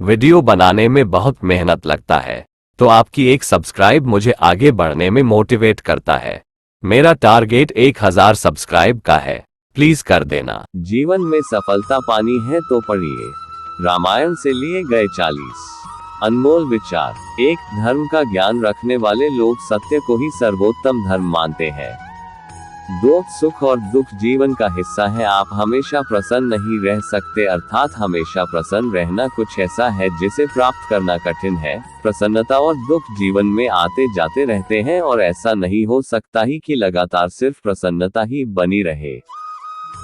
Video बनाने में बहुत मेहनत लगता है, तो आपकी एक सब्सक्राइब मुझे आगे बढ़ने में मोटिवेट करता है। मेरा टारगेट 1000 सब्सक्राइब का है, प्लीज कर देना। जीवन में सफलता पानी है तो पढ़िए। रामायण से लिए गए 40 अनमोल विचार। एक धर्म का ज्ञान रखने वाले लोग सत्य को ही सर्वोत्तम धर्म मानते हैं। दोस्त सुख और दुख जीवन का हिस्सा है। आप हमेशा प्रसन्न नहीं रह सकते, अर्थात हमेशा प्रसन्न रहना कुछ ऐसा है जिसे प्राप्त करना कठिन है। प्रसन्नता और दुख जीवन में आते जाते रहते हैं और ऐसा नहीं हो सकता ही कि लगातार सिर्फ प्रसन्नता ही बनी रहे।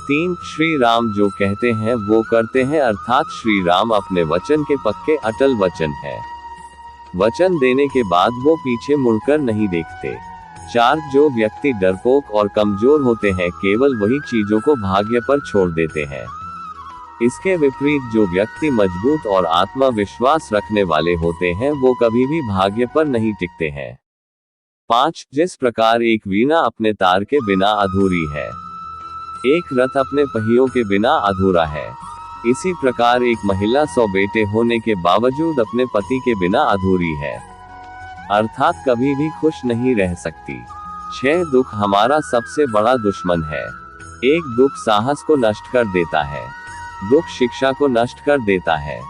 3 श्री राम जो कहते हैं वो करते हैं, अर्थात श्री राम अपने वचन के पक्के अटल वचन है। वचन देने के बाद वो पीछे मुड़कर नहीं देखते। 4 जो व्यक्ति डरपोक और कमजोर होते हैं, केवल वही चीजों को भाग्य पर छोड़ देते हैं। इसके विपरीत जो व्यक्ति मजबूत और आत्मविश्वास रखने वाले होते हैं, वो कभी भी भाग्य पर नहीं टिकते हैं। 5 जिस प्रकार एक वीणा अपने तार के बिना अधूरी है, एक रथ अपने पहियों के बिना अधूरा है, इसी प्रकार एक महिला 100 बेटे होने के बावजूद अपने पति के बिना अधूरी है, अर्थात कभी भी खुश नहीं रह सकती। 6 दुख हमारा सबसे बड़ा दुश्मन है। 1 दुख साहस को नष्ट कर देता है, दुख शिक्षा को नष्ट कर देता है,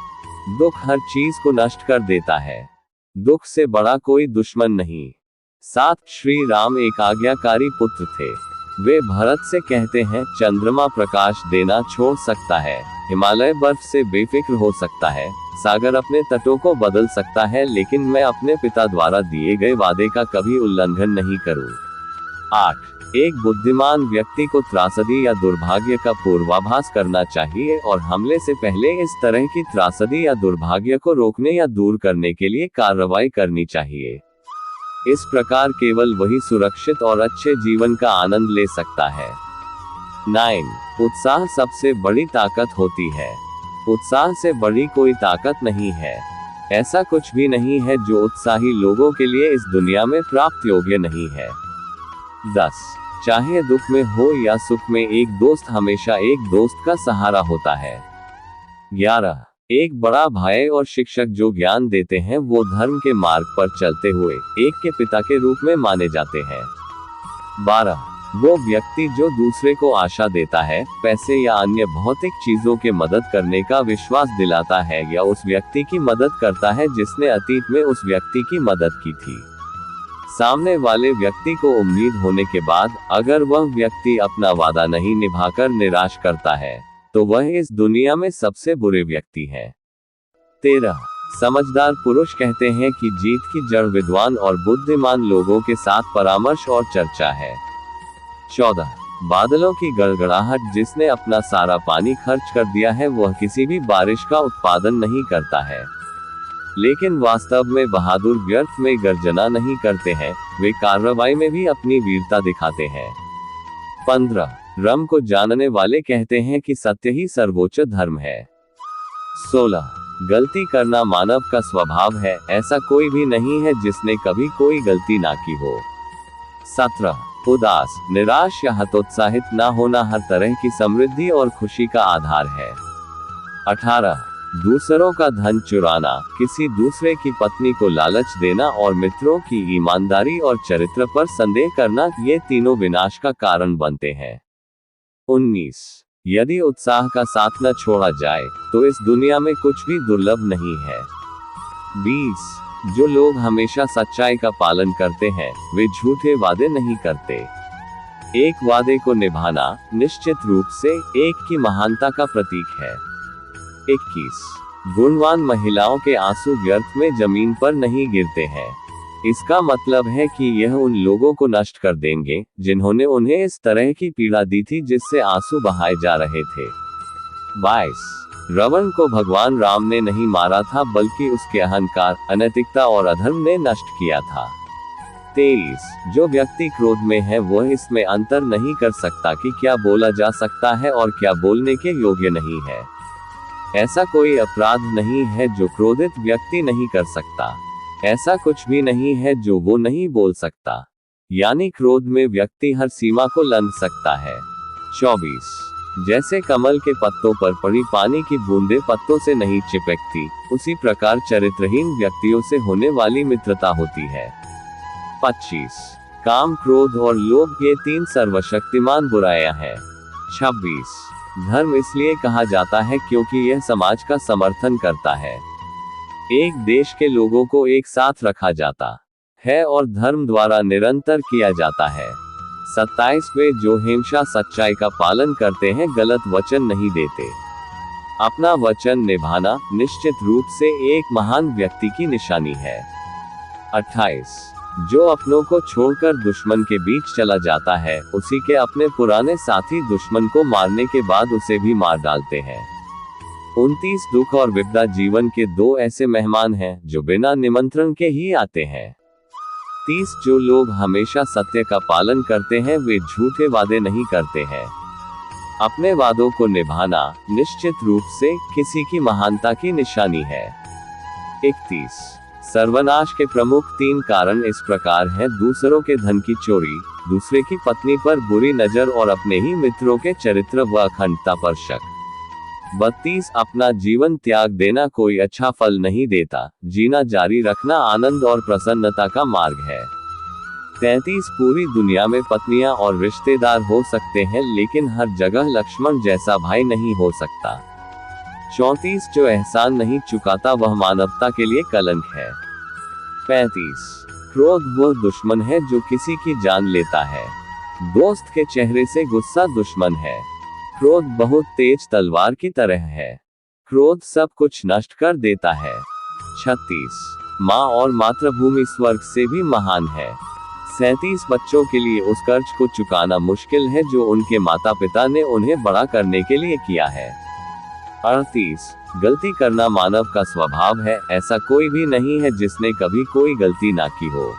दुख हर चीज को नष्ट कर देता है, दुख से बड़ा कोई दुश्मन नहीं। 7 श्री राम एक आज्ञाकारी पुत्र थे। वे भरत से कहते हैं, चंद्रमा प्रकाश देना छोड़ सकता है, हिमालय बर्फ से बेफिक्र हो सकता है, सागर अपने तटों को बदल सकता है, लेकिन मैं अपने पिता द्वारा दिए गए वादे का कभी उल्लंघन नहीं करूं। 8 एक बुद्धिमान व्यक्ति को त्रासदी या दुर्भाग्य का पूर्वाभास करना चाहिए और हमले से पहले इस तरह की त्रासदी या दुर्भाग्य को रोकने या दूर करने के लिए कार्रवाई करनी चाहिए। इस प्रकार केवल वही सुरक्षित और अच्छे जीवन का आनंद ले सकता है। 9 उत्साह सबसे बड़ी ताकत होती है। उत्साह से बड़ी कोई ताकत नहीं है। ऐसा कुछ भी नहीं है जो उत्साही लोगों के लिए इस दुनिया में प्राप्त योग्य नहीं है। 10 चाहे दुख में हो या सुख में, एक दोस्त हमेशा एक दोस्त का सहारा होता है। 11 एक बड़ा भाई और शिक्षक जो ज्ञान देते हैं, वो धर्म के मार्ग पर चलते हुए एक के पिता के रूप में माने जाते हैं। 12 वो व्यक्ति जो दूसरे को आशा देता है, पैसे या अन्य भौतिक चीजों के मदद करने का विश्वास दिलाता है, या उस व्यक्ति की मदद करता है जिसने अतीत में उस व्यक्ति की मदद की थी। सामने वाले व्यक्ति को उम्मीद होने के बाद अगर वह व्यक्ति अपना वादा नहीं निभाकर निराश करता है, तो वह इस दुनिया में सबसे बुरे व्यक्ति है। 13 समझदार पुरुष कहते हैं कि जीत की जड़ विद्वान और बुद्धिमान लोगों के साथ परामर्श और चर्चा है। 14 बादलों की गड़गड़ाहट, जिसने अपना सारा पानी खर्च कर दिया है, वह किसी भी बारिश का उत्पादन नहीं करता है। लेकिन वास्तव में बहादुर व्यर्थ में गर्जना नहीं करते हैं, वे कार्रवाई में भी अपनी वीरता दिखाते हैं। 15 रम को जानने वाले कहते हैं कि सत्य ही सर्वोच्च धर्म है। 16 गलती करना मानव का स्वभाव है, ऐसा कोई भी नहीं है जिसने कभी कोई गलती ना की हो। 17 उदास, निराश या हतोत्साहित ना होना हर तरह की समृद्धि और खुशी का आधार है। 18 दूसरों का धन चुराना, किसी दूसरे की पत्नी को लालच देना और मित्रों की ईमानदारी और चरित्र पर संदेह करना, ये तीनों विनाश का कारण बनते हैं। 19 यदि उत्साह का साथ न छोड़ा जाए तो इस दुनिया में कुछ भी दुर्लभ नहीं है। 20 जो लोग हमेशा सच्चाई का पालन करते हैं, वे झूठे वादे नहीं करते। एक वादे को निभाना निश्चित रूप से एक की महानता का प्रतीक है। 21 गुणवान महिलाओं के आंसू व्यर्थ में जमीन पर नहीं गिरते हैं। इसका मतलब है कि यह उन लोगों को नष्ट कर देंगे जिन्होंने उन्हें इस तरह की पीड़ा दी थी जिससे आंसू बहाए जा रहे थे। 22 रावण को भगवान राम ने नहीं मारा था, बल्कि उसके अहंकार, अनैतिकता और अधर्म ने नष्ट किया था। 23 जो व्यक्ति क्रोध में है, वह इसमें अंतर नहीं कर सकता कि क्या बोला जा सकता है और क्या बोलने के योग्य नहीं है। ऐसा कोई अपराध नहीं है जो क्रोधित व्यक्ति नहीं कर सकता। ऐसा कुछ भी नहीं है जो वो नहीं बोल सकता। यानी क्रोध में व्यक्ति हर सीमा को लंघ सकता है। 24 जैसे कमल के पत्तों पर पड़ी पानी की बूंदें पत्तों से नहीं चिपकती, उसी प्रकार चरित्रहीन व्यक्तियों से होने वाली मित्रता होती है। 25. काम, क्रोध और लोभ ये 3 सर्वशक्तिमान बुराइयां हैं। 26. धर्म इसलिए कहा जाता है क्योंकि यह समाज का समर्थन करता है। एक देश के लोगों को एक साथ रखा जाता है और धर्म द्वारा निरंतर किया जाता है। 27. वे जो हमेशा सच्चाई का पालन करते हैं, गलत वचन नहीं देते। अपना वचन निभाना निश्चित रूप से एक महान व्यक्ति की निशानी है। 28. जो अपनों को छोड़कर दुश्मन के बीच चला जाता है, उसी के अपने पुराने साथी दुश्मन को मारने के बाद उसे भी मार डालते हैं। 29. दुख और विपदा जीवन के 2 ऐसे मेहमान हैं जो बिना निमंत्रण के ही आते हैं। 30. जो लोग हमेशा सत्य का पालन करते हैं, वे झूठे वादे नहीं करते हैं। अपने वादों को निभाना निश्चित रूप से किसी की महानता की निशानी है। 31. सर्वनाश के प्रमुख 3 कारण इस प्रकार हैं: दूसरों के धन की चोरी, दूसरे की पत्नी पर बुरी नजर और अपने ही मित्रों के चरित्र व अखंडता पर शक। 32. अपना जीवन त्याग देना कोई अच्छा फल नहीं देता, जीना जारी रखना आनंद और प्रसन्नता का मार्ग है। 33. पूरी दुनिया में पत्नियां और रिश्तेदार हो सकते हैं, लेकिन हर जगह लक्ष्मण जैसा भाई नहीं हो सकता। 34. जो एहसान नहीं चुकाता वह मानवता के लिए कलंक है। 35. क्रोध वह दुश्मन है जो किसी की जान लेता है। दोस्त के चेहरे से गुस्सा दुश्मन है। क्रोध बहुत तेज तलवार की तरह है। क्रोध सब कुछ नष्ट कर देता है। 36. माँ और मातृभूमि स्वर्ग से भी महान है। 37. बच्चों के लिए उस कर्ज को चुकाना मुश्किल है जो उनके माता पिता ने उन्हें बड़ा करने के लिए किया है। 38. गलती करना मानव का स्वभाव है, ऐसा कोई भी नहीं है जिसने कभी कोई गलती ना की हो।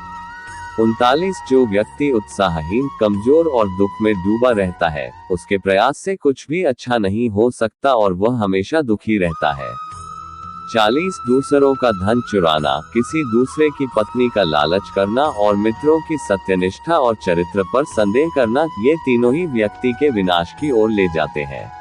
39. जो व्यक्ति उत्साहहीन, कमजोर और दुख में डूबा रहता है, उसके प्रयास से कुछ भी अच्छा नहीं हो सकता और वह हमेशा दुखी रहता है। 40. दूसरों का धन चुराना, किसी दूसरे की पत्नी का लालच करना और मित्रों की सत्यनिष्ठा और चरित्र पर संदेह करना, ये तीनों ही व्यक्ति के विनाश की ओर ले जाते हैं।